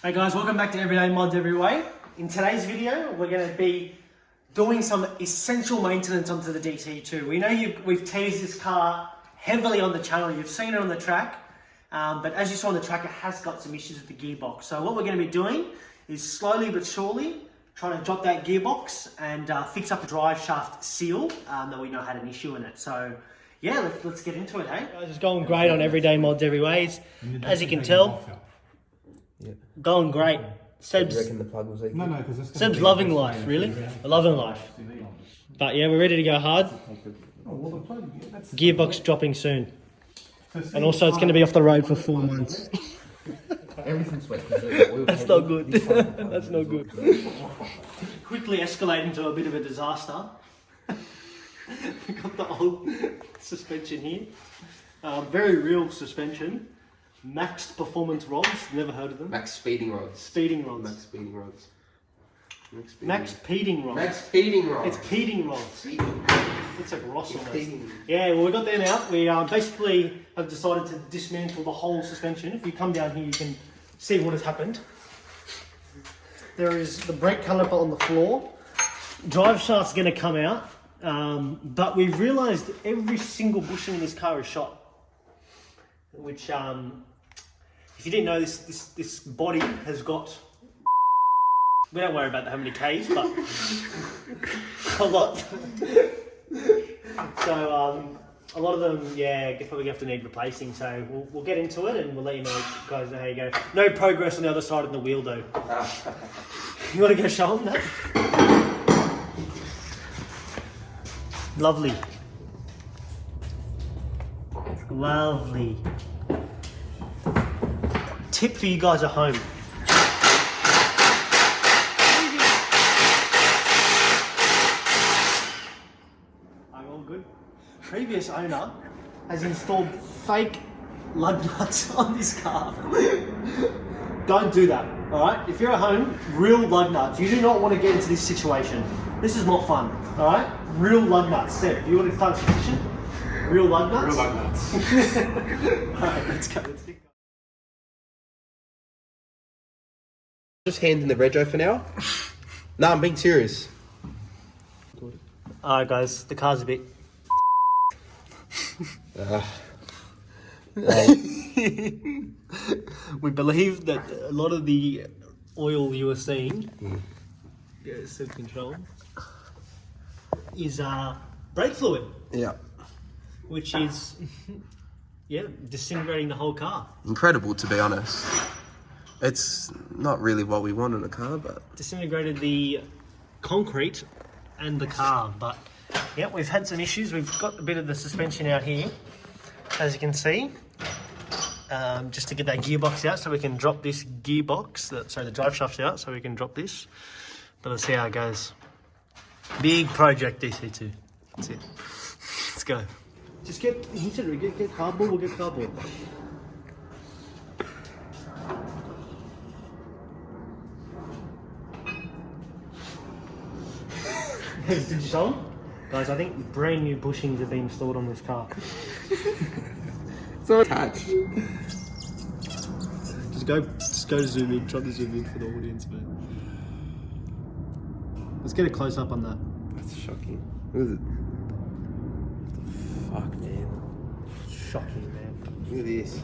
Hey guys, welcome back to Everyday Mods Every Way. In today's video, we're going to be doing some essential maintenance onto the DC2. We know we've teased this car heavily on the channel. You've seen it on the track, but as you saw on the track, it has got some issues with the gearbox. So what we're going to be doing is slowly but surely trying to drop that gearbox and fix up the drive shaft seal that we know had an issue in it. So yeah, let's get into it, hey? Guys, it's going great on Everyday Mods Every Ways. As you can tell, going great. Seb's, reckon the plug was leaking? No, because Seb's loving life, really. Loving life. But yeah, we're ready to go hard. Gearbox dropping soon. And also it's going to be off the road for 4 months. Everything's wet. That's not good. That's not good. Quickly escalating to a bit of a disaster. We got the old suspension here. Very real suspension. Maxed performance rods. Never heard of them. Max speeding rods. Speeding rods. Max speeding rods. Max peeding rods. Max speeding rods. It's peeding rods. Looks like Ross almost. Peeding. Yeah, well we got them out. We basically have decided to dismantle the whole suspension. If you come down here you can see what has happened. There is the brake caliper on the floor. Drive shaft's going to come out. But we've realised every single bushing in this car is shot. Which, if you didn't know, this body has got, we don't worry about how many Ks, but a lot. So a lot of them, yeah, probably have to need replacing. So we'll get into it and we'll let you know, guys, know how you go. No progress on the other side of the wheel though. You want to go show them that? Lovely. Lovely. Tip for you guys at home. I'm all good. Previous owner has installed fake lug nuts on this car. Don't do that, alright? If you're at home, real lug nuts. You do not want to get into this situation. This is not fun, alright? Real lug nuts. Seb, you want to start a petition? Real lug nuts? Real lug nuts. Alright, let's go. Just hand in the rego for now. No, I'm being serious. Alright guys, the car's a bit... We believe that a lot of the oil you were seeing, self-control, is brake fluid. Yeah. Which is, yeah, disintegrating the whole car. Incredible, to be honest. It's not really what we want in a car, but... Disintegrated the concrete and the car, but yeah, we've had some issues. We've got a bit of the suspension out here, as you can see, just to get that gearbox out so we can drop this gearbox, the drive shaft's out so we can drop this. But let's see how it goes. Big project, DC2. That's it. Let's go. Just get cardboard, we'll get cardboard. Did you show them? Guys, I think brand new bushings have been installed on this car. It's not attached. Just go zoom in, try to zoom in for the audience, man. Let's get a close up on that. That's shocking. What is it? What the fuck, man? Shocking, man. Look at this.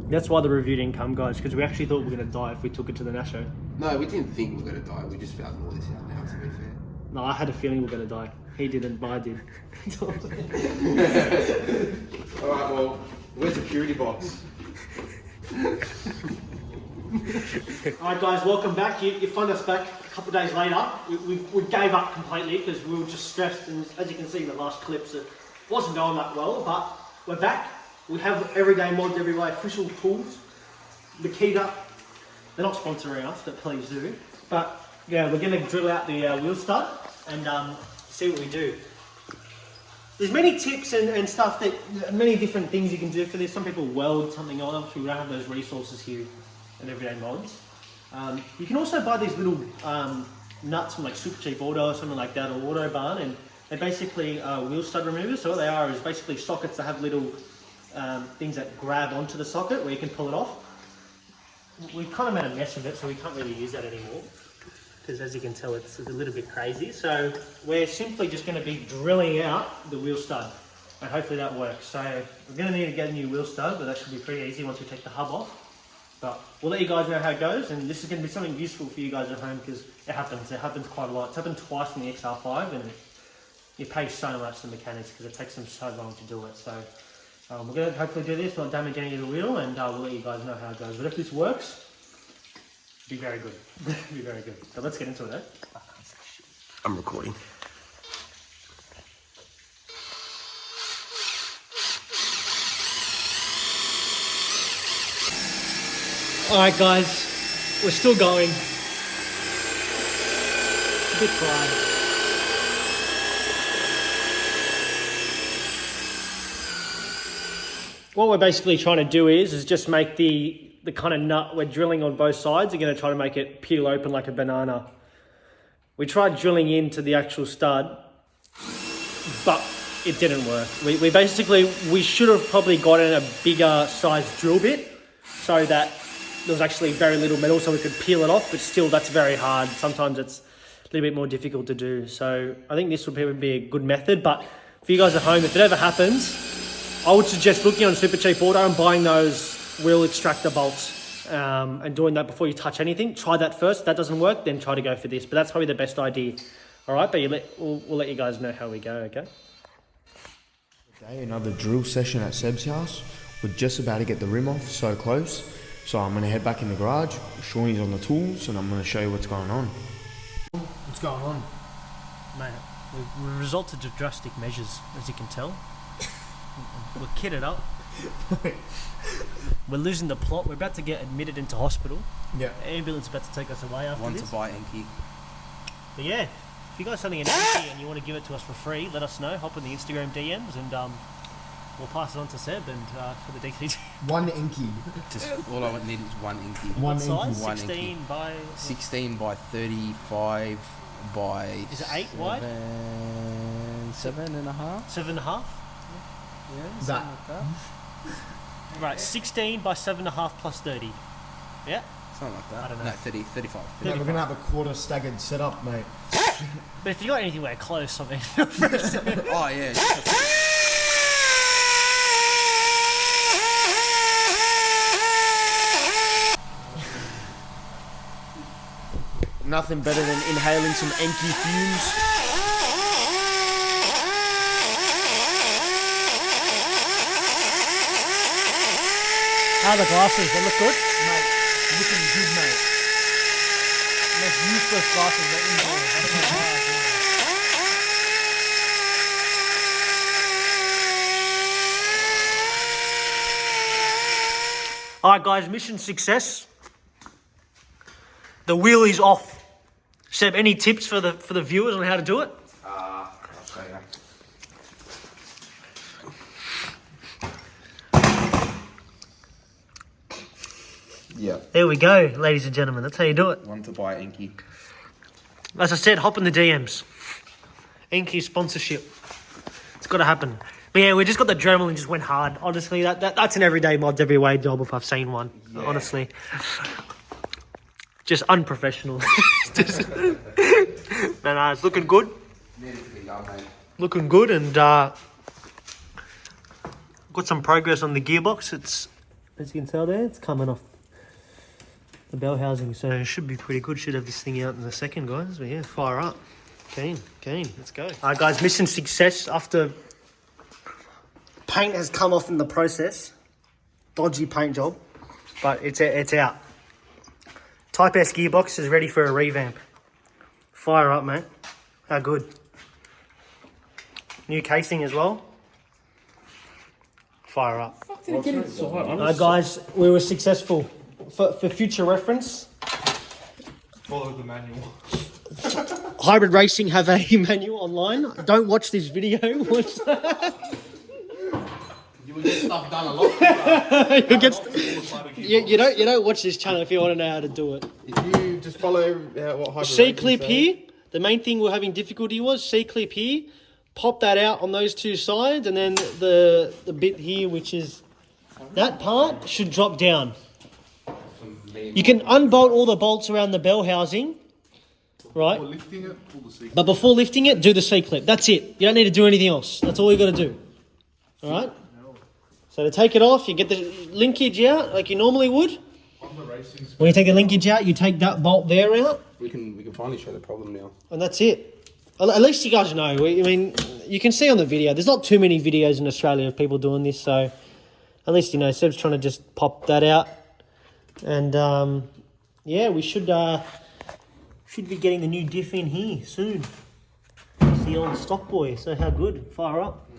That's why the review didn't come, guys, because we actually thought we were going to die if we took it to the Nasho. No, we didn't think we were going to die. We just found all this out now, to be fair. No, I had a feeling we were going to die. He didn't, but I did. Alright, well, where's the security box? Alright guys, welcome back. You find us back a couple of days later. We gave up completely because we were just stressed, and as you can see in the last clips, it wasn't going that well, but we're back. We have Everyday Mods Every Way official tools. Makita, they're not sponsoring us, but please do. But yeah, we're going to drill out the wheel stud and see what we do. There's many tips and stuff that, many different things you can do for this. Some people weld something on. Obviously we don't have those resources here in Everyday Mods. You can also buy these little nuts from like Super Cheap Auto or something like that, or Autobarn, and they're basically wheel stud removers. So what they are is basically sockets that have little things that grab onto the socket where you can pull it off. we've kind of made a mess of it, so we can't really use that anymore. Because as you can tell, it's a little bit crazy. So we're simply just going to be drilling out the wheel stud. And hopefully that works. So we're going to need to get a new wheel stud, but that should be pretty easy once we take the hub off. But we'll let you guys know how it goes, and this is going to be something useful for you guys at home because it happens quite a lot. It's happened twice in the XR5, and you pay so much to mechanics because it takes them so long to do it. So we're going to hopefully do this, not damage any of the wheel, and we'll let you guys know how it goes. But if this works, be very good. Be very good. So let's get into it, eh? I'm recording. Alright guys, we're still going. A bit dry. What we're basically trying to do is just make the kind of nut we're drilling on both sides. We're going to try to make it peel open like a banana. We tried drilling into the actual stud, but it didn't work. We should have probably gotten a bigger size drill bit so that there was actually very little metal so we could peel it off, but still that's very hard. Sometimes it's a little bit more difficult to do. So I think this would probably be a good method, but for you guys at home, if it ever happens, I would suggest looking on Super Cheap Auto and buying those wheel extractor bolts and doing that before you touch anything. Try that first. If that doesn't work, then try to go for this, but that's probably the best idea. All right, but we'll let you guys know how we go, okay? Okay, another drill session at Seb's house. We're just about to get the rim off, so close. So I'm going to head back in the garage. Shawnee's on the tools and I'm going to show you what's going on. What's going on? Mate, we've resorted to drastic measures, as you can tell. We're kitted up. We're losing the plot. We're about to get admitted into hospital. Yeah. The ambulance is about to take us away after Want this. to buy Enki. But yeah, if you guys something in Enki and you want to give it to us for free, let us know. Hop in the Instagram DMs and we'll pass it on to Seb and for the DC2. One Enki. Just all I would need is one Enki. One What size? One 16 Enki. by... 16 by 35 by... Is it 8 wide? 7.5? 7.5? Yeah, That. something like that. Right, 16 by 7.5 plus 30. Yeah? Something like that. I don't know. No, 35. No, we're going to have a quarter staggered setup, mate. But if you got anywhere close, I mean, feel free to... Oh, yeah. Nothing better than inhaling some Enki fumes. How are the glasses? They look good? Mate, looking good, mate. Most useless glasses that you know. I don't know why I do that. Alright guys, mission success. The wheel is off. Seb, any tips for the viewers on how to do it? I'll show you. Yeah. There we go, ladies and gentlemen. That's how you do it. Want to buy Enki. As I said, hop in the DMs. Enki sponsorship. It's got to happen. But yeah, we just got the adrenaline, just went hard. Honestly, that's an everyday mods everyway job if I've seen one. Yeah. Honestly. Just unprofessional. No, it's looking good. Looking good, and got some progress on the gearbox. It's, as you can tell there, it's coming off the bell housing, so it should be pretty good. Should have this thing out in a second, guys. But yeah, fire up. Keen, let's go. Alright guys, mission success after paint has come off in the process. Dodgy paint job, but it's out. Type S gearbox is ready for a revamp. Fire up, mate. How good. New casing as well. Fire up. Alright guys, we were successful. For future reference, Follow the manual. Hybrid Racing have a manual online. Don't watch this video. Watch You will get stuff done a lot quicker. you don't watch this channel if you want to know how to do it. If you just follow what Hybrid C-clip Racing here. The main thing we're having difficulty was C-clip here. Pop that out on those two sides, and then the bit here, which is that part, should drop down. You can unbolt all the bolts around the bell housing, right? Before lifting it, pull the seat. But before lifting it, do the C-clip. That's it. You don't need to do anything else. That's all you got to do. All right? So to take it off, you get the linkage out like you normally would. On the racing When you take the linkage out, you take that bolt there out, We can finally show the problem now. and that's it. At least you guys know. I mean, you can see on the video, there's not too many videos in Australia of people doing this, so at least you know Seb's trying to just pop that out. And yeah, we should be getting the new diff in here soon. It's the old stock boy, so how good. Fire up.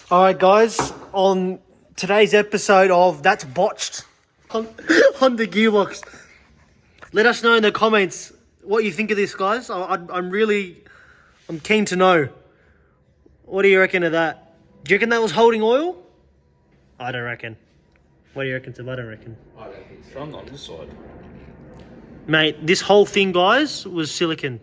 Alright guys, on today's episode of That's Botched on the Gearbox, let us know in the comments what you think of this, guys. I'm keen to know. What do you reckon of that? Do you reckon that was holding oil? I don't reckon. What do you reckon, Tim? I don't reckon. I don't think so. Strong on this side. Mate, this whole thing, guys, was siliconed.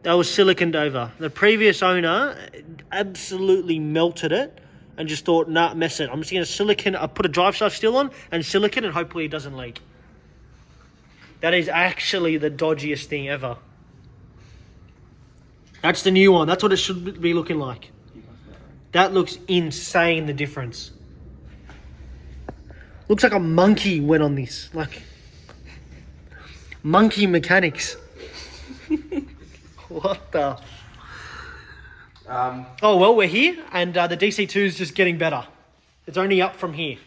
That was siliconed over. The previous owner absolutely melted it and just thought, nah, mess it. I'm just going to silicon, I put a drive shaft steel on and silicon and hopefully it doesn't leak. That is actually the dodgiest thing ever. That's the new one. That's what it should be looking like. That looks insane, the difference. Looks like a monkey went on this. Like, monkey mechanics. What the? Oh, well, we're here, and the DC2 is just getting better. It's only up from here,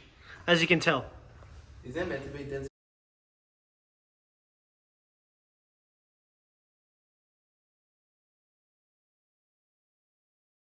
as you can tell. Is that meant to be dense?